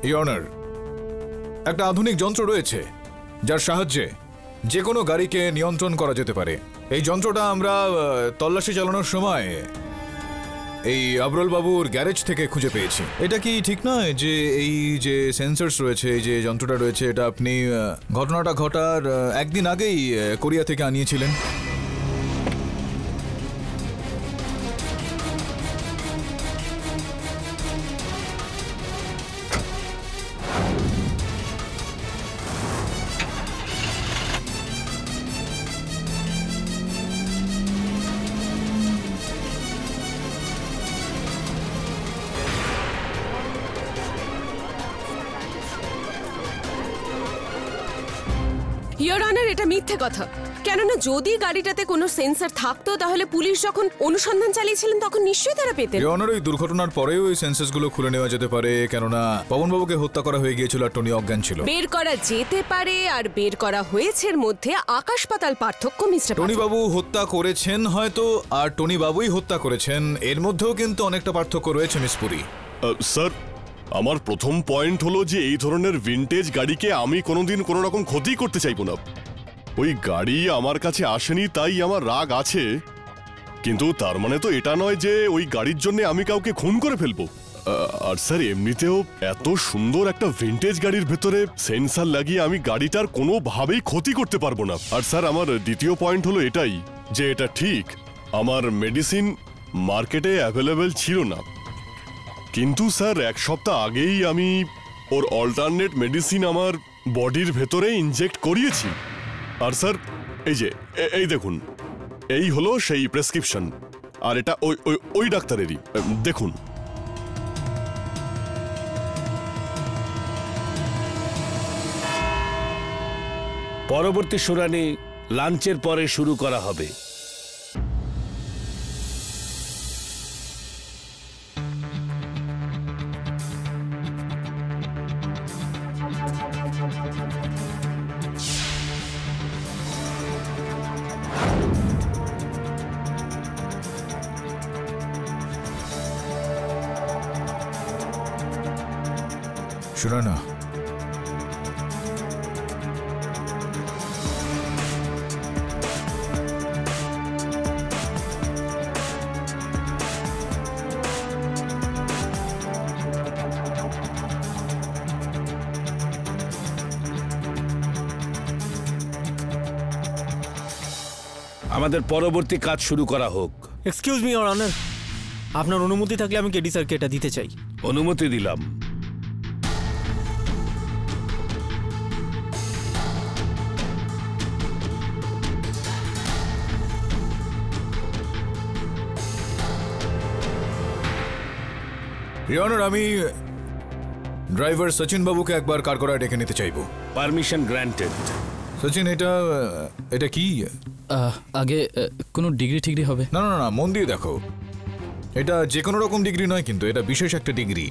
Speaker 5: ইওর অনার একটা আধুনিক যন্ত্র রয়েছে যার সাহায্যে যে কোনো গাড়িকে নিয়ন্ত্রণ করা যেতে পারে। এই যন্ত্রটা আমরা তল্লাশি চালানোর সময় এই আবরুল বাবুর গ্যারেজ থেকে খুঁজে পেয়েছি। এটা কি ঠিক নয় যে এই যে সেন্সরস রয়েছে, এই যে যন্ত্রটা রয়েছে, এটা আপনি ঘটনাটা ঘটার একদিন আগেই কোরিয়া থেকে আনিয়েছিলেন?
Speaker 6: ইওর অনার, এটা মিথ্যে কথা। কেননা যদি গাড়িটাতে কোনো সেন্সর থাকতো তাহলে পুলিশ যখন অনুসন্ধান চালিয়েছিলেন তখন নিশ্চয়ই তারা পেতেন।
Speaker 5: ইওর অনার, ওই দুর্ঘটনার পরেও ওই সেন্সরসগুলো খুলে নেওয়া যেতে পারে, কেননা পবনবাবুকে হত্যা করা হয়ে গিয়েছিল আর টনি অজ্ঞান ছিল।
Speaker 6: বের করা যেতে পারে আর বের করা হয়েছে এর মধ্যে আকাশ পাতাল পার্থক্য মিস্টার
Speaker 5: টনি বাবু হত্যা করেছেন হয়তো, আর টনি বাবুই হত্যা করেছেন এর মধ্যেও কিন্তু অনেকটা পার্থক্য রয়েছে মিস পুরী।
Speaker 3: স্যার, আমার প্রথম পয়েন্ট হলো যে এই ধরনের ভিনটেজ গাড়িকে আমি কোনোদিন কোনো রকম ক্ষতি করতে চাইবো না। ওই গাড়ি আমার কাছে আসেনি তাই আমার রাগ আছে, কিন্তু তার মানে তো এটা নয় যে ওই গাড়ির জন্য আমি কাউকে খুন করে ফেলবো। আর স্যার, এমনিতেও এত সুন্দর একটা ভিনটেজ গাড়ির ভেতরে সেন্সার লাগিয়ে আমি গাড়িটার কোনোভাবেই ক্ষতি করতে পারবো না। আর স্যার, আমার দ্বিতীয় পয়েন্ট হলো এটাই যে এটা ঠিক আমার মেডিসিন মার্কেটে অ্যাভেলেবেল ছিল না, কিন্তু স্যার 1 সপ্তাহ আগেই আমি ওর অল্টারনেট মেডিসিন আমার বডির ভেতরে ইনজেক্ট করিয়েছি। আর স্যার, এই দেখুন, এই হলো সেই প্রেসক্রিপশন, আর এটা ওই ডাক্তারেরই। দেখুন।
Speaker 7: পরবর্তী শুনানি লাঞ্চের পরে শুরু করা হবে।
Speaker 5: শুনো না,
Speaker 7: আমাদের পরবর্তী কাজ শুরু করা হোক।
Speaker 9: এক্সকিউজ মি ইওর অনার, আপনার অনুমতি থাকলে আমি কেডি স্যারকে এটা দিতে চাই।
Speaker 7: অনুমতি দিলাম।
Speaker 5: ইওর অনার, আমি ড্রাইভার সচিন বাবুকে একবার কারকড়ায় ডেকে নিতে চাইবো।
Speaker 7: Permission granted.
Speaker 5: সচিন, এটা কি?
Speaker 2: আগে কোনো ডিগ্রি ঠিগ্রি হবে?
Speaker 5: না না না, মন দিয়ে দেখো, এটা যে কোনো রকম ডিগ্রি নয়, কিন্তু এটা বিশেষ একটা degree,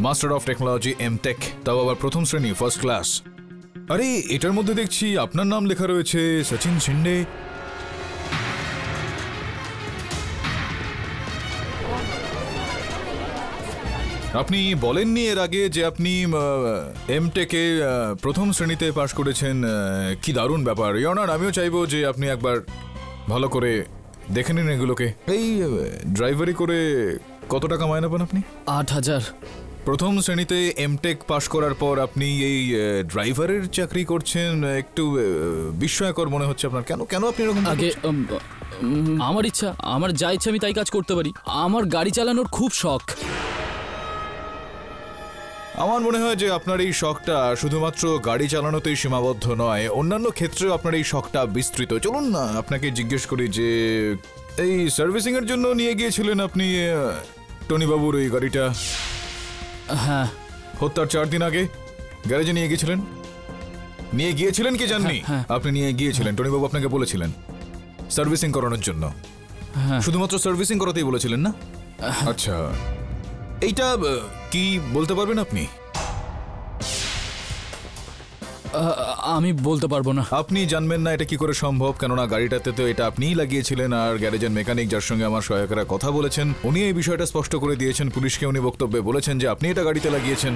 Speaker 5: master of technology MTech, তাও আবার প্রথম শ্রেণী, ফার্স্ট ক্লাস। আরে এটার মধ্যে দেখছি আপনার নাম লেখা রয়েছে, সচিন শিন্ডে। আপনি বলেননি এর আগে যে আপনি এমটেকে প্রথম শ্রেণীতে পাশ করেছেন? কি দারুণ ব্যাপার। ইওর অনার, আমিও চাইবো যে আপনি একবার ভালো করে দেখে নিন এগুলোকে। এই ড্রাইভারি করে কত টাকা মাইনে পান আপনি?
Speaker 2: 8,000।
Speaker 5: প্রথম শ্রেণীতে এমটেক পাশ করার পর আপনি এই ড্রাইভারের চাকরি করছেন, একটু বিস্ময়কর মনে হচ্ছে আপনার। কেন কেন আপনি এরকম
Speaker 2: আগে আমার ইচ্ছা, আমার যা ইচ্ছা আমি তাই কাজ করতে পারি। আমার গাড়ি চালানোর খুব শখ।
Speaker 5: আমার মনে হয় যে আপনার এই শখটা শুধুমাত্র গাড়ি চালানোতেই সীমাবদ্ধ নয়, অন্যান্য ক্ষেত্রেও আপনার এই শখটা বিস্তৃত। চলুন না আপনাকে জিজ্ঞেস করি যে এই সার্ভিসিং এর জন্য নিয়ে গিয়েছিলেন আপনি টনিবাবুর এই গাড়িটা?
Speaker 2: হ্যাঁ,
Speaker 5: হত্যার 4 দিন আগে গ্যারেজে নিয়ে গিয়েছিলেন? নিয়ে গিয়েছিলেন কি জাননি?
Speaker 2: হ্যাঁ।
Speaker 5: আপনি নিয়ে গিয়েছিলেন, টনিবাবু আপনাকে বলেছিলেন সার্ভিসিং করানোর জন্য।
Speaker 2: হ্যাঁ।
Speaker 5: শুধুমাত্র সার্ভিসিং করাতেই বলেছিলেন না? আচ্ছা, এইটা কি বলতে পারবেন আপনি?
Speaker 2: আমি বলতে পারবো না।
Speaker 5: আপনি জানবেন না এটা কি করে সম্ভব? কেননা গাড়িটাতে তো এটা আপনিই লাগিয়েছিলেন, আর গ্যারেজের মেকানিক যার সঙ্গে আমার সহায়করা কথা বলেছেন উনি এই বিষয়টা স্পষ্ট করে দিয়েছেন। পুলিশকে উনি বক্তব্যে বলেছেন যে আপনি এটা গাড়িতে লাগিয়েছেন।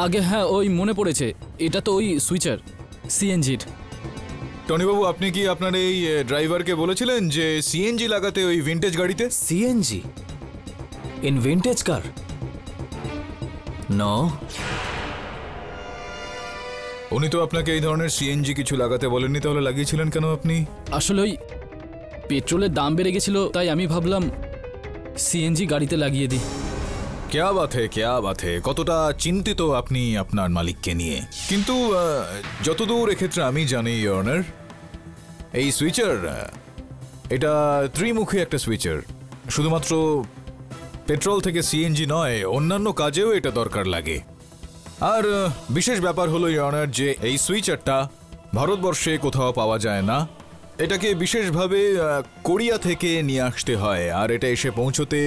Speaker 2: আগে হ্যাঁ, ওই মনে পড়েছে, এটা তো ওই সুইচার সিএনজির।
Speaker 5: টনিবাবু, আপনি কি আপনার এই ড্রাইভারকে বলেছিলেন যে সিএনজি লাগাতে ওই ভিনটেজ গাড়িতে?
Speaker 1: CNG in vintage car? No.
Speaker 5: উনি তো আপনাকে এই ধরনের সিএনজি কিছু লাগাতে বলেননি, তাহলে লাগিয়েছিলেন কেন আপনি?
Speaker 2: আসলে ওই পেট্রোলের দাম বেড়ে গেছিল, তাই আমি ভাবলাম সিএনজি গাড়িতে লাগিয়ে দিই।
Speaker 5: ক্যা বাত হে, কতটা চিন্তিত আপনি আপনার মালিককে নিয়ে। কিন্তু যতদূর এক্ষেত্রে আমি জানি ইওর অনার, এই সুইচার এটা ত্রিমুখী একটা সুইচার। শুধুমাত্র পেট্রোল থেকে সিএনজি নয়, অন্যান্য কাজেও এটা দরকার লাগে। আর বিশেষ ব্যাপার হলো ইওর অনার যে এই সুইচারটা ভারতবর্ষে কোথাও পাওয়া যায় না। এটাকে বিশেষভাবে কোরিয়া থেকে নিয়ে আসতে হয়, আর এটা এসে পৌঁছতে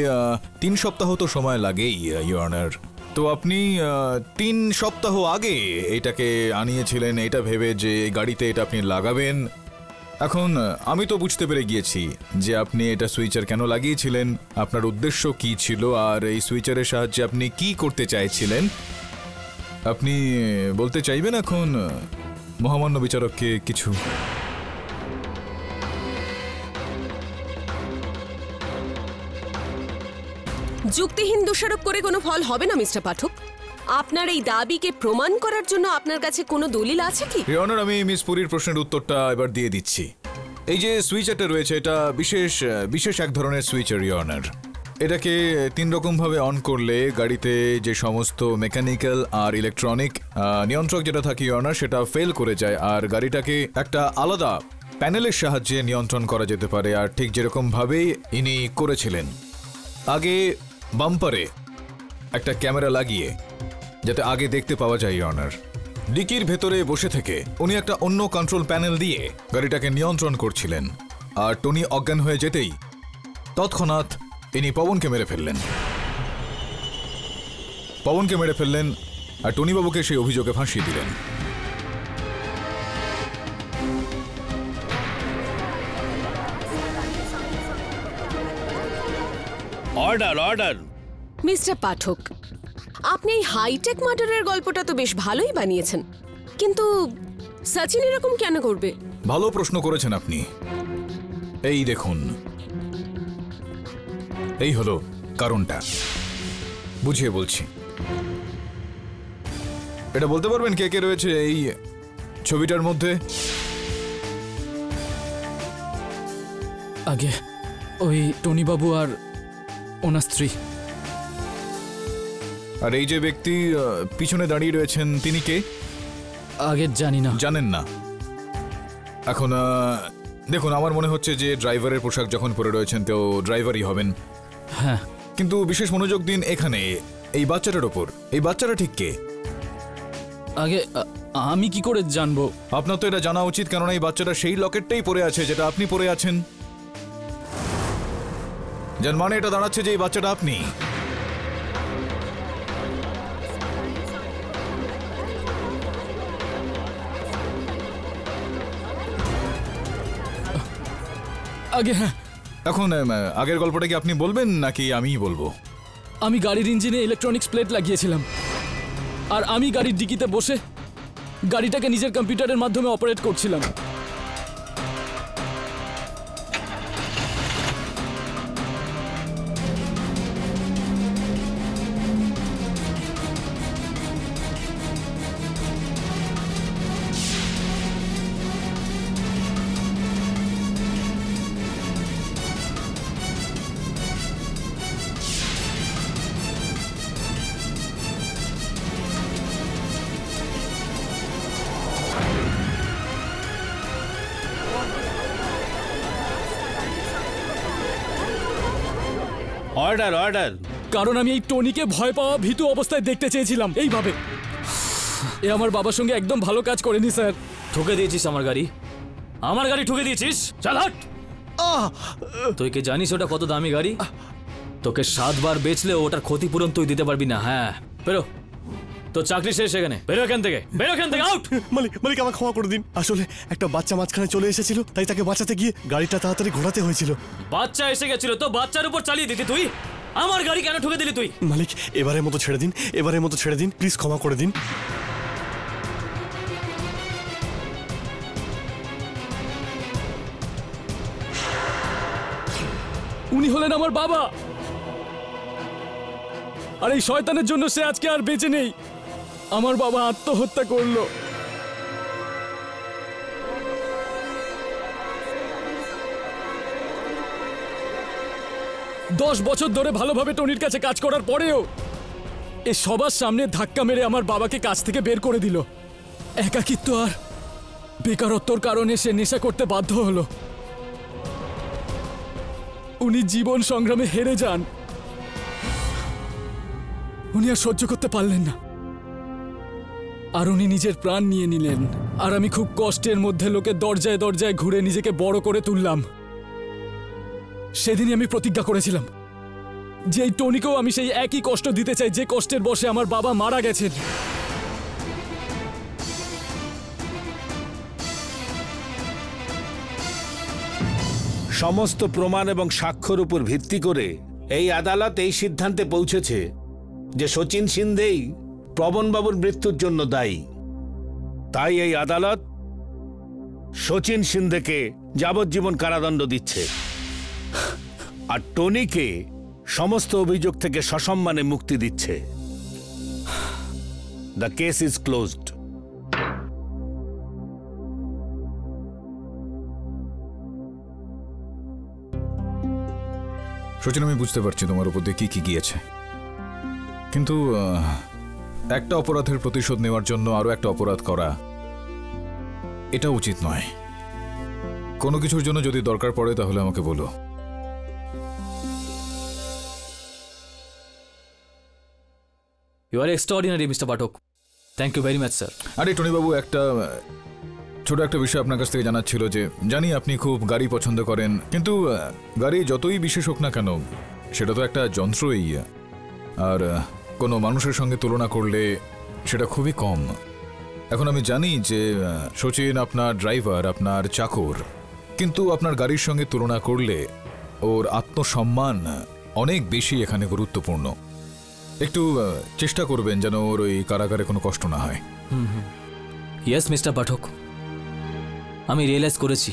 Speaker 5: 3 সপ্তাহ তো সময় লাগেই ইওর অনার। তো আপনি 3 সপ্তাহ আগে এটাকে আনিয়েছিলেন এটা ভেবে যে গাড়িতে এটা আপনি লাগাবেন। এখন আমি তো বুঝতে পেরে গিয়েছি যে আপনি এটা সুইচার কেন লাগিয়েছিলেন, আপনার উদ্দেশ্য কি ছিল, আর এই সুইচারের সাহায্যে আপনি কি করতে চাইছিলেন। আপনি বলতে চাইবেন এখন মহামান্য বিচারককে কিছু?
Speaker 6: যুক্তিহীন দোষারোপ করে কোনো ফল হবে না মিস্টার পাঠক। আপনার এই দাবিকে প্রমাণ করার জন্য আপনার কাছে কোনো দলিল আছে কি?
Speaker 5: ইওর অনার, আমি মিস পুরীর প্রশ্নের উত্তরটা এবার দিয়ে দিচ্ছি। এই যে সুইচারটা রয়েছে, এটা বিশেষ এক ধরনের সুইচার ইওর অনার। এটাকে 3 রকমভাবে অন করলে গাড়িতে যে সমস্ত মেকানিক্যাল আর ইলেকট্রনিক নিয়ন্ত্রক যেটা থাকে ইওর অনার, সেটা ফেল করে যায়, আর গাড়িটাকে একটা আলাদা প্যানেলের সাহায্যে নিয়ন্ত্রণ করা যেতে পারে। আর ঠিক যেরকম ভাবেই ইনি করেছিলেন, আগে বাম্পারে একটা ক্যামেরা লাগিয়ে যাতে আগে দেখতে পাওয়া যায় ইওর অনার। ডিকির ভেতরে বসে থেকে উনি একটা অন্য কন্ট্রোল প্যানেল দিয়ে গাড়িটাকে নিয়ন্ত্রণ করছিলেন, আর টনি অজ্ঞান হয়ে যেতেই তৎক্ষণাৎ ইনি পবনকে মেরে ফেললেন আর টনিবাবুকে সেই অভিযোগে ফাঁসিয়ে দিলেন।
Speaker 7: অর্ডার।
Speaker 6: মিস্টার পাঠক, আপনি এই হাইটেক মার্ডারের গল্পটা তো বেশ ভালোই বানিয়েছেন, কিন্তু সচিন এরকম কেন করবে?
Speaker 5: ভালো প্রশ্ন করেছেন আপনি। এই দেখুন, এই হলো কারণটা। বুঝিয়ে বলছি। এটা বলতে পারবেন কে কে রয়েছে এই ছবিটার মধ্যে?
Speaker 2: আগে ওই টনিবাবু আর ওনার স্ত্রী।
Speaker 5: আর এই যে ব্যক্তি পিছনে দাঁড়িয়ে রয়েছেন, তিনি কে?
Speaker 2: আগে জানি না।
Speaker 5: জানেন না? এখন দেখুন, আমার মনে হচ্ছে যে ড্রাইভারের পোশাক যখন পরে রয়েছেন তো ড্রাইভারই হবেন।
Speaker 2: হ্যাঁ,
Speaker 5: কিন্তু বিশেষ মনোযোগ দিন এখানে এই বাচ্চাটার ওপর। এই বাচ্চাটা ঠিক কে?
Speaker 2: আগে আমি কি করে জানবো?
Speaker 5: আপনার তো এটা জানা উচিত, কেননা এই বাচ্চাটা সেই লকেটটাই পরে আছে যেটা আপনি পরে আছেন। যার মানে এটা দাঁড়াচ্ছে যে এই বাচ্চাটা আপনি।
Speaker 2: আগে হ্যাঁ।
Speaker 5: এখন আগের গল্পটা কি আপনি বলবেন নাকি আমিই বলবো?
Speaker 2: আমি গাড়ির ইঞ্জিনে ইলেকট্রনিক্স প্লেট লাগিয়েছিলাম, আর আমি গাড়ির ডিকিতে বসে গাড়িটাকে নিজের কম্পিউটারের মাধ্যমে অপারেট করছিলাম।
Speaker 7: Order order.
Speaker 2: কারণ আমি এই টনিকে ভয় পাওয়া ভীতু অবস্থায় দেখতে চেয়েছিলাম এইভাবে। এ আমার বাবার সঙ্গে একদম ভালো কাজ করেনি স্যার।
Speaker 1: ঠকে দিয়েছিস আমার গাড়ি, আমার গাড়ি ঠকে দিয়েছিস। চল হাট। তুই কি জানিস ওটা কত দামি গাড়ি? তোকে 7 বার বেচলে ওটার ক্ষতিপূরণ তুই দিতে পারবি না। হ্যাঁ বেরো, তো চাকরি শেষ এখানে। বেরো এখান থেকে, বেরো এখান থেকে, আউট।
Speaker 3: মালিক মালিক আমাকে ক্ষমা করে দিন, আসলে একটা বাচ্চা মাঝখানে চলে এসেছিল, তাই তাকে বাঁচাতে গিয়ে গাড়িটা তাড়াতাড়ি ঘোরাতে হয়েছিল।
Speaker 1: বাচ্চা এসে গেছিল তো বাচ্চার উপর চালিয়ে দিতি তুই। আমার গাড়ি কেন ঠকে দিলি তুই?
Speaker 3: মালিক এবারের মতো ছেড়ে দিন, এবারের মতো ছেড়ে দিন, প্লিজ ক্ষমা করে দিন।
Speaker 2: উনি হলেন আমার বাবা, আর এই শয়তানের জন্য সে আজকে আর বেঁচে নেই। আমার বাবা আত্মহত্যা করলো। দশ বছর ধরে ভালোভাবে টনির কাছে কাজ করার পরেও এ সবার সামনে ধাক্কা মেরে আমার বাবাকে কাজ থেকে বের করে দিল। একাকিত্ব আর বেকারত্বর কারণে সে নেশা করতে বাধ্য হলো। উনি জীবন সংগ্রামে হেরে যান। উনি আর সহ্য করতে পারলেন না, আর উনি নিজের প্রাণ নিয়ে নিলেন। আর আমি খুব কষ্টের মধ্যে লোকের দরজায় দরজায় ঘুরে নিজেকে বড় করে তুললাম। সেদিনই আমি প্রতিজ্ঞা করেছিলাম যে এই টনিকেও আমি সেই একই কষ্ট দিতে চাই যে কষ্টের বশে আমার বাবা মারা গেছেন।
Speaker 7: সমস্ত প্রমাণ এবং সাক্ষ্যর উপর ভিত্তি করে এই আদালত এই সিদ্ধান্তে পৌঁছেছে যে শচীন সিন্ধেই পবনবাবুর মৃত্যুর জন্য দায়ী। তাই এই আদালত শচীন সিন্ধেকে যাবজ্জীবন কারাদণ্ড দিচ্ছে, আর টনিকে সমস্ত অভিযোগ থেকে সসম্মানে মুক্তি দিচ্ছে। The case is closed.
Speaker 5: Sachin, আমি বুঝতে পারছি তোমার উপর দিয়ে কি গিয়েছে, কিন্তু একটা অপরাধের প্রতিশোধ নেওয়ার জন্য আরো একটা অপরাধ করা এটা উচিত নয়। কোনো কিছুর জন্য যদি দরকার পড়ে তাহলে আমাকে বলো।
Speaker 1: You are extraordinary Mister Pathak. Thank you very much sir.
Speaker 5: আরে টনিবাবু, একটা ছোট একটা বিষয় আপনার কাছ থেকে জানার ছিল। যে জানি আপনি খুব গাড়ি পছন্দ করেন, কিন্তু গাড়ি যতই বিশেষ হোক না কেন সেটা তো একটা যন্ত্রই, আর কোনো মানুষের সঙ্গে তুলনা করলে সেটা খুবই কম। এখন আমি জানি যে শচীন আপনার ড্রাইভার, আপনার চাকর, কিন্তু আপনার গাড়ির সঙ্গে তুলনা করলে ওর আত্মসম্মান অনেক বেশি এখানে গুরুত্বপূর্ণ। একটু চেষ্টা করবেন যেন ওর ওই কারাগারে কোনো কষ্ট না হয়।
Speaker 1: ইয়েস মিস্টার পাঠক, আমি রিয়েলাইজ করেছি।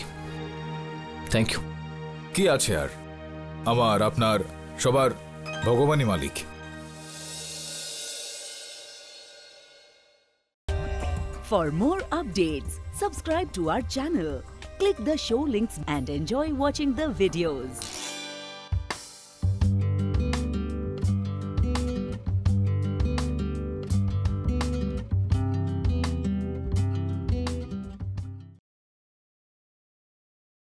Speaker 1: Thank you.
Speaker 5: কি আছে আর, আমার আপনার সবার ভগবানই মালিক।
Speaker 10: For more updates, subscribe to our channel, click the show links and enjoy watching the videos.